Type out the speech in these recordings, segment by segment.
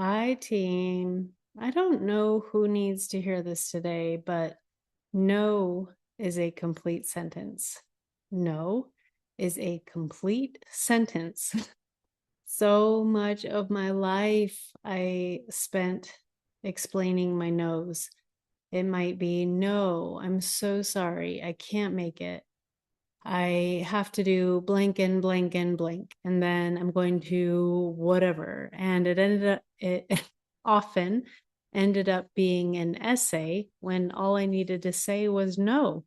Hi, team. I don't know who needs to hear this today, but no is a complete sentence. No is a complete sentence. So much of my life I spent explaining my no's. It might be, no, I'm so sorry. I can't make it. I have to do blank and blank and blank, and then I'm going to whatever. And it often ended up being an essay when all I needed to say was no,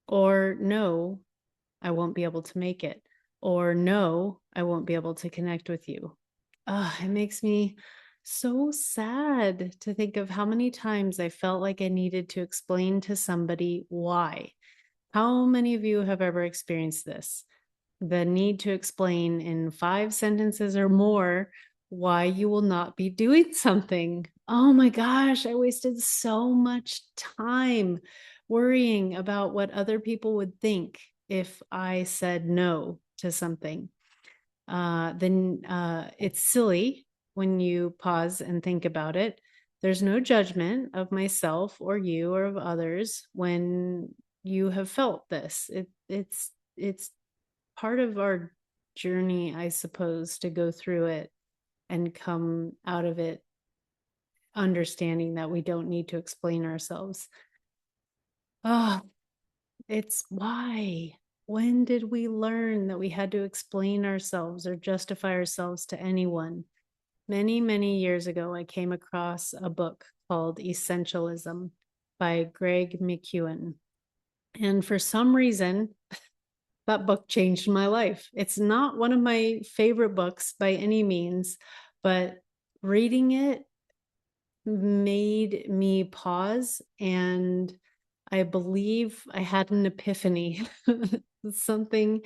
or no, I won't be able to make it, or no, I won't be able to connect with you. It makes me so sad to think of how many times I felt like I needed to explain to somebody why. How many of you have ever experienced this? The need to explain in 5 sentences or more why you will not be doing something. Oh my gosh, I wasted so much time worrying about what other people would think if I said no to something. Then it's silly when you pause and think about it. There's no judgment of myself or you or of others when you have felt this. It's part of our journey, I suppose, to go through it and come out of it understanding that we don't need to explain ourselves. Oh, it's why. When did we learn that we had to explain ourselves or justify ourselves to anyone? Many, many years ago, I came across a book called Essentialism by Greg McKeown. And for some reason, that book changed my life. It's not one of my favorite books by any means, but reading it made me pause, and I believe I had an epiphany. Something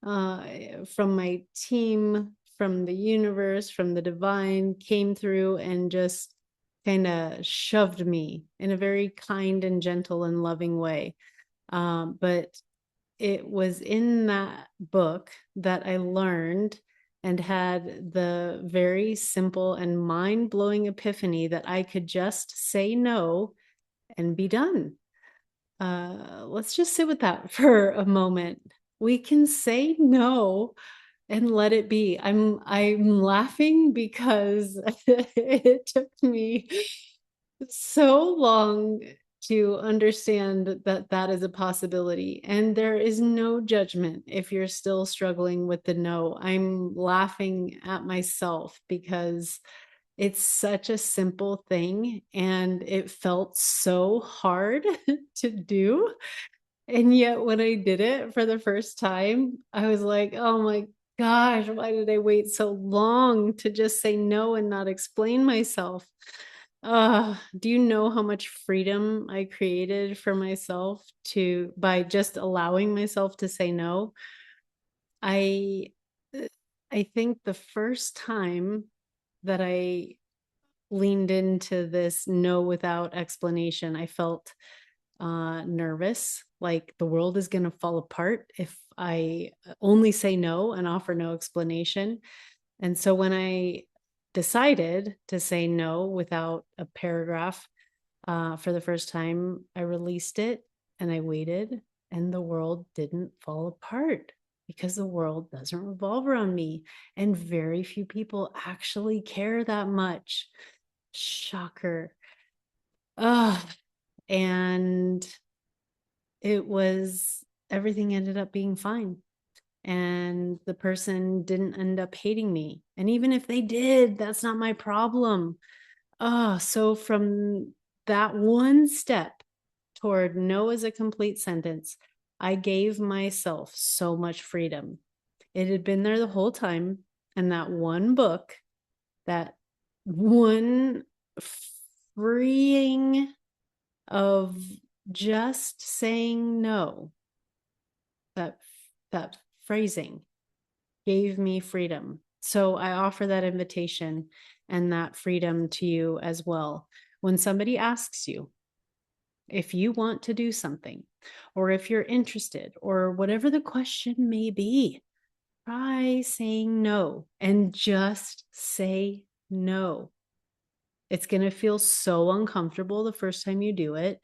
from my team, from the universe, from the divine came through and just kind of shoved me in a very kind and gentle and loving way. But it was in that book that I learned and had the very simple and mind blowing epiphany that I could just say no and be done. Let's just sit with that for a moment. We can say no and let it be. I'm laughing because it took me so long to understand that that is a possibility, and there is no judgment if you're still struggling with the no. I'm laughing at myself because it's such a simple thing and it felt so hard to do. And yet when I did it for the first time, I was like, "Oh my gosh, why did I wait so long to just say no and not explain myself?" Do you know how much freedom I created for myself to by just allowing myself to say no? I uh, I think the first time that I leaned into this no without explanation, I felt nervous, like the world is going to fall apart if I only say no and offer no explanation. And so when I decided to say no without a paragraph for the first time, I released it and I waited, and the world didn't fall apart because the world doesn't revolve around me. And very few people actually care that much. Shocker. Ugh. And it was everything ended up being fine. And the person didn't end up hating me. And even if they did, that's not my problem. So from that one step toward no as a complete sentence, I gave myself so much freedom. It had been there the whole time. And that one book, that one freeing of just saying no, that that phrasing gave me freedom. So I offer that invitation and that freedom to you as well. When somebody asks you if you want to do something, or if you're interested, or whatever the question may be, try saying no and just say no. It's going to feel so uncomfortable the first time you do it,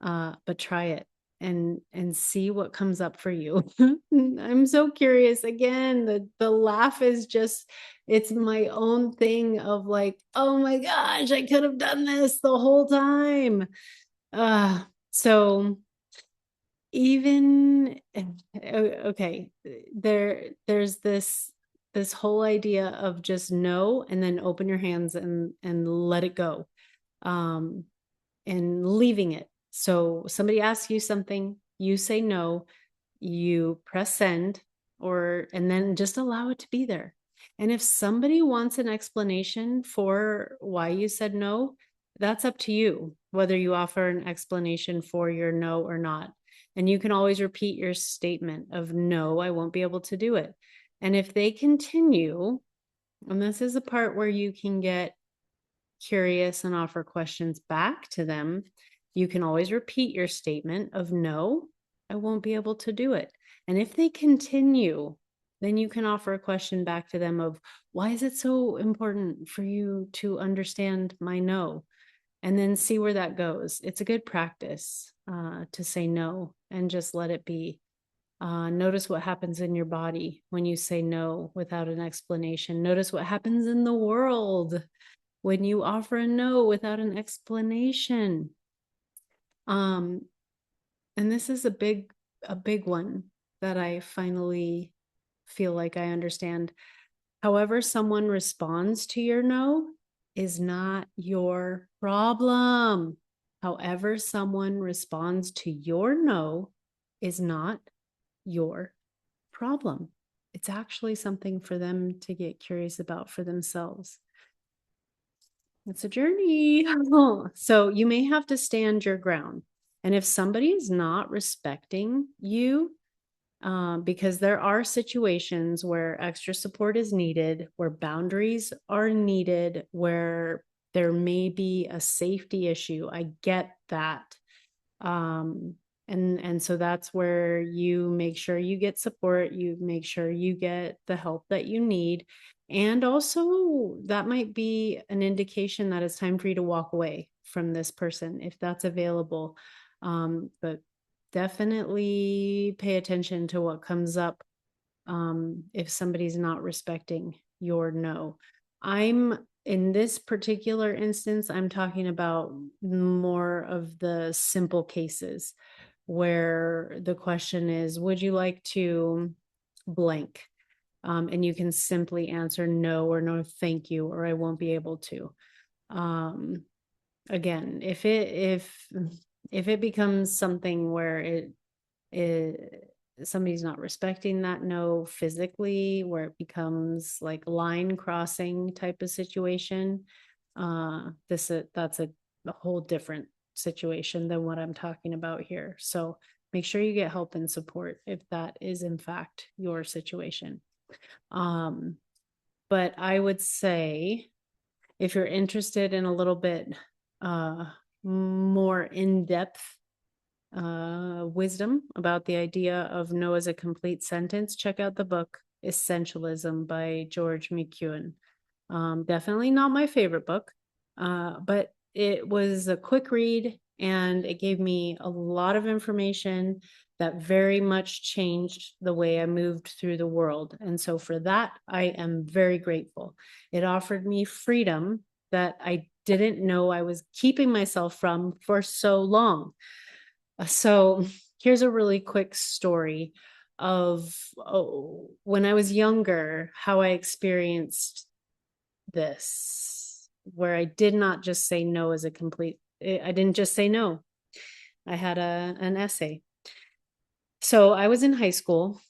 but try it and see what comes up for you. I'm so curious. Again, the laugh is just, it's my own thing of like, oh my gosh, I could have done this the whole time. So even okay, there's this whole idea of just no, and then open your hands and let it go, um and leaving it. So somebody asks you something, you say no, you press send, and then just allow it to be there. And if somebody wants an explanation for why you said no, that's up to you, whether you offer an explanation for your no or not. And you can always repeat your statement of no, I won't be able to do it. And if they continue, and this is the part where you can get curious and offer questions back to them, you can always repeat your statement of no, I won't be able to do it. And if they continue, then you can offer a question back to them of, why is it so important for you to understand my no? And then see where that goes. It's a good practice to say no and just let it be. Notice what happens in your body when you say no without an explanation. Notice what happens in the world when you offer a no without an explanation. And this is a big one that I finally feel like I understand. However someone responds to your no is not your problem. However someone responds to your no is not your problem. It's actually something for them to get curious about for themselves. It's a journey. So you may have to stand your ground. And if somebody is not respecting you, because there are situations where extra support is needed, where boundaries are needed, where there may be a safety issue. I get that. And so that's where you make sure you get support, you make sure you get the help that you need. And also that might be an indication that it's time for you to walk away from this person if that's available. But definitely pay attention to what comes up if somebody's not respecting your no. In this particular instance, I'm talking about more of the simple cases where the question is, would you like to blank? And you can simply answer no or no, thank you, or I won't be able to. Again, if it becomes something where somebody's not respecting that no physically, where it becomes like line crossing type of situation, that's a whole different situation than what I'm talking about here. So make sure you get help and support if that is in fact your situation. But I would say if you're interested in a little bit more in-depth wisdom about the idea of no as a complete sentence, check out the book Essentialism by George McEwen. Definitely not my favorite book, but it was a quick read and it gave me a lot of information that very much changed the way I moved through the world. And so for that, I am very grateful. It offered me freedom that I didn't know I was keeping myself from for so long. So here's a really quick story of when I was younger, how I experienced this, where I did not just say no as a complete, I didn't just say no. I had an essay. So I was in high school.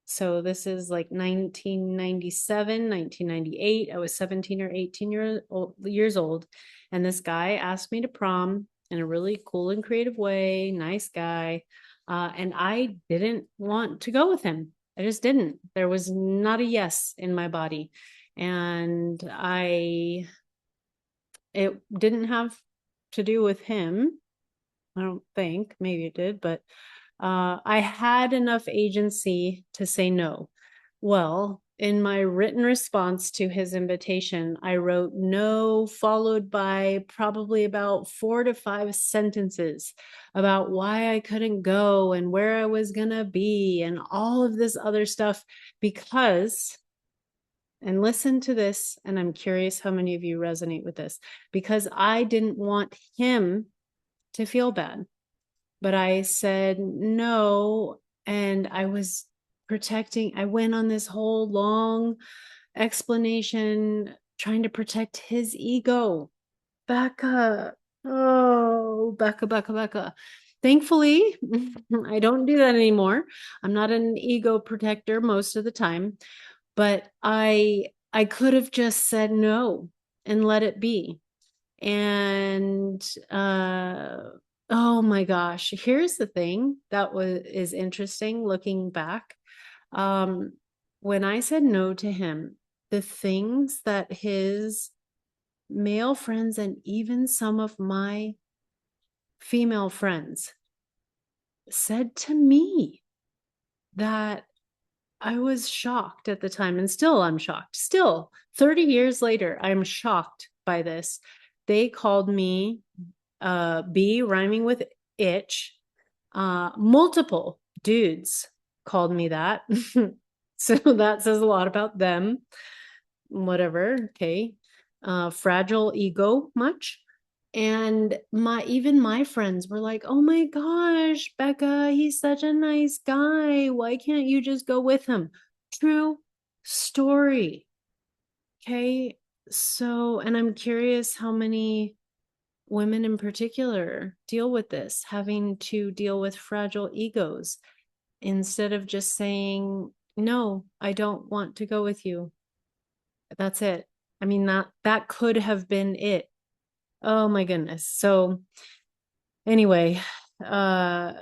So this is like 1997, 1998. I was 17 or 18 years old. And this guy asked me to prom in a really cool and creative way, nice guy. And I didn't want to go with him. I just didn't. There was not a yes in my body. And it didn't have to do with him. I don't think, maybe it did, but I had enough agency to say no. Well, in my written response to his invitation, I wrote no, followed by probably about 4 to 5 sentences about why I couldn't go and where I was going to be and all of this other stuff because, and listen to this, and I'm curious how many of you resonate with this, because I didn't want him to feel bad. But I said no, and I was protecting. I went on this whole long explanation trying to protect his ego. Becca. Oh, Becca. Thankfully, I don't do that anymore. I'm not an ego protector most of the time, but I could have just said no and let it be. And oh my gosh, here's the thing that is interesting looking back. Um, when I said no to him, the things that his male friends and even some of my female friends said to me, that I was shocked at the time, and still I'm shocked. Still, 30 years later, I'm shocked by this. They called me B rhyming with itch. Multiple dudes called me that. So that says a lot about them. Whatever. Okay. Fragile ego much. And even my friends were like, oh my gosh, Becca, he's such a nice guy. Why can't you just go with him? True story. Okay. So, and I'm curious how many women in particular deal with this, having to deal with fragile egos instead of just saying, no, I don't want to go with you. That's it. I mean, that could have been it. Oh my goodness. So anyway, uh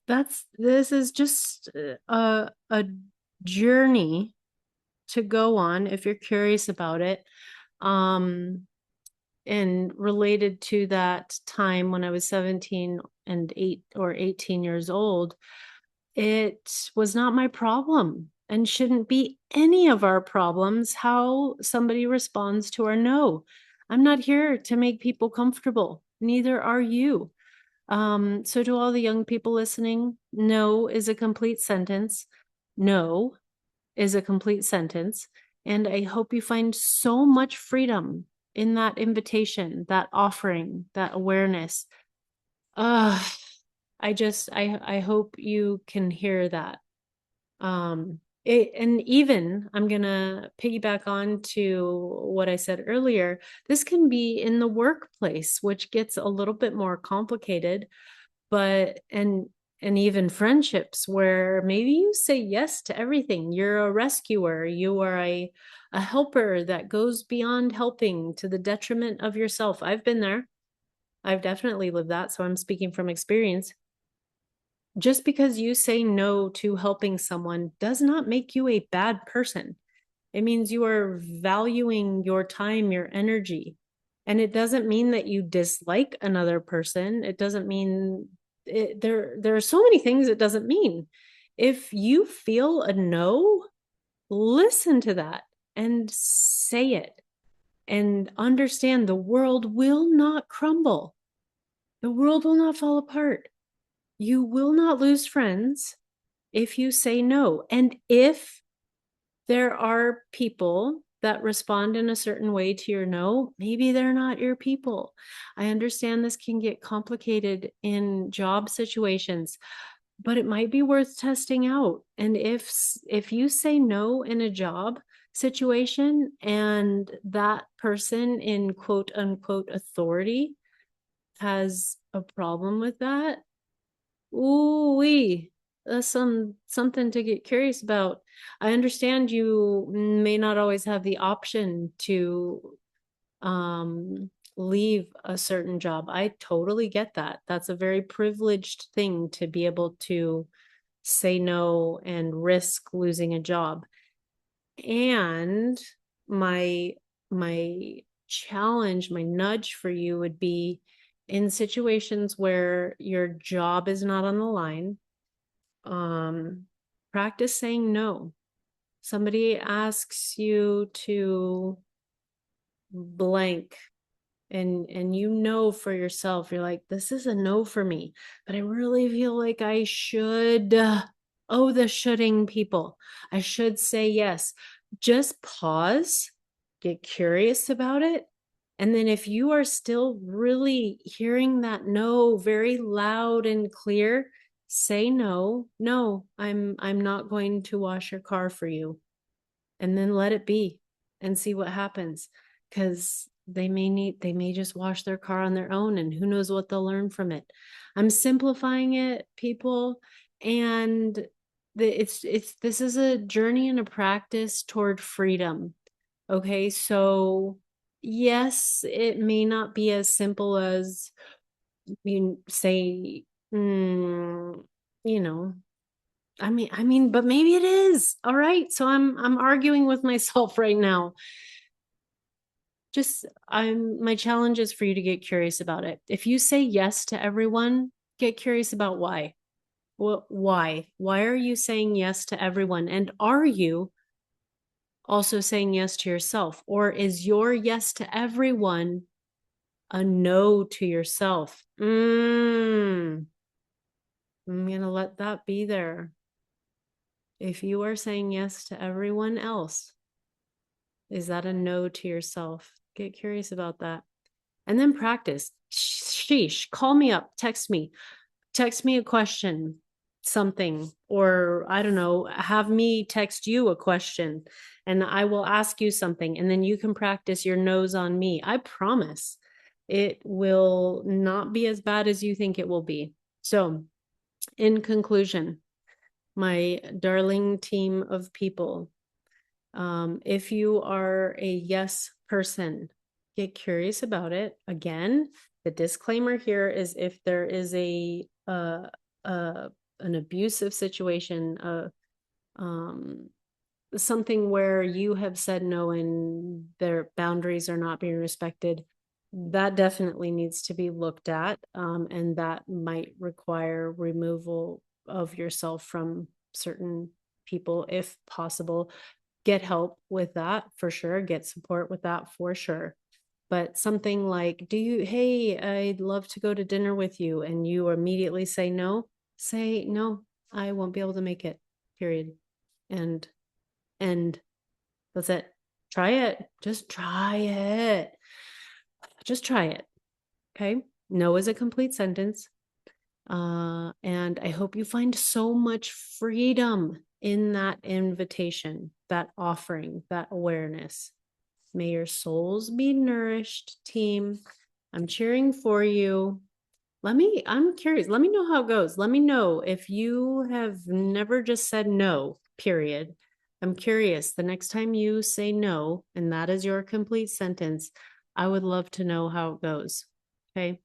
this is just a journey to go on if you're curious about it. And related to that time when I was 17 and 18 years old, it was not my problem and shouldn't be any of our problems how somebody responds to our no. I'm not here to make people comfortable. Neither are you. So to all the young people listening, no is a complete sentence. No is a complete sentence. And I hope you find so much freedom in that invitation, that offering, that awareness. Uh, I hope you can hear that. And even I'm gonna piggyback on to what I said earlier. This can be in the workplace, which gets a little bit more complicated, but and even friendships where maybe you say yes to everything. You're a rescuer, you are a helper that goes beyond helping to the detriment of yourself. I've been there. I've definitely lived that, so I'm speaking from experience. Just because you say no to helping someone does not make you a bad person. It means you are valuing your time, your energy. And it doesn't mean that you dislike another person. It doesn't mean there are so many things it doesn't mean. If you feel a no, listen to that and say it and understand the world will not crumble. The world will not fall apart. You will not lose friends if you say no. And if there are people that respond in a certain way to your no, maybe they're not your people. I understand this can get complicated in job situations, but it might be worth testing out. And if you say no in a job situation and that person in quote unquote authority has a problem with that, ooh wee, that's something to get curious about. I understand you may not always have the option to leave a certain job. I totally get that. That's a very privileged thing to be able to say no and risk losing a job. And my my challenge, my nudge for you would be in situations where your job is not on the line, practice saying no. somebody asks you to blank, and you know for yourself, you're like, this is a no for me, but I really feel like I should, oh, the shoulding people, I should say yes. Just pause, get curious about it. And then if you are still really hearing that no very loud and clear, say no, I'm not going to wash your car for you. And then let it be and see what happens. Because they may just wash their car on their own, and who knows what they'll learn from it. I'm simplifying it, people, and this is a journey and a practice toward freedom. Okay, so yes, it may not be as simple as you say, you know, but maybe it is. All right. So I'm arguing with myself right now. My challenge is for you to get curious about it. If you say yes to everyone, get curious about why. Why? Why are you saying yes to everyone? And are you also saying yes to yourself? Or is your yes to everyone a no to yourself? I'm going to let that be there. If you are saying yes to everyone else, is that a no to yourself? Get curious about that. And then practice. Sheesh, call me up, text me a question, something, or I don't know, have me text you a question and I will ask you something, and then you can practice your no's on me. I promise it will not be as bad as you think it will be. So, in conclusion, my darling team of people, if you are a yes person, get curious about it. Again, the disclaimer here is if there is an abusive situation, something where you have said no and their boundaries are not being respected, that definitely needs to be looked at, and that might require removal of yourself from certain people if possible. Get help with that for sure, get support with that for sure. But something like, hey, I'd love to go to dinner with you, and you immediately say no, I won't be able to make it, period. And that's it. Try it. Just try it. Okay. No is a complete sentence. And I hope you find so much freedom in that invitation, that offering, that awareness. May your souls be nourished, team. I'm cheering for you. I'm curious. Let me know how it goes. Let me know if you have never just said no, period. I'm curious. The next time you say no, and that is your complete sentence, I would love to know how it goes. Okay.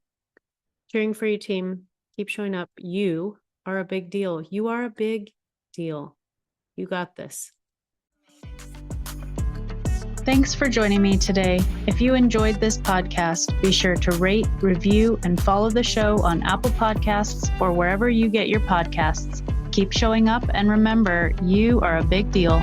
Cheering for you, team. Keep showing up. You are a big deal. You are a big deal. You got this. Thanks for joining me today. If you enjoyed this podcast, be sure to rate, review, and follow the show on Apple Podcasts or wherever you get your podcasts. Keep showing up, and remember, you are a big deal.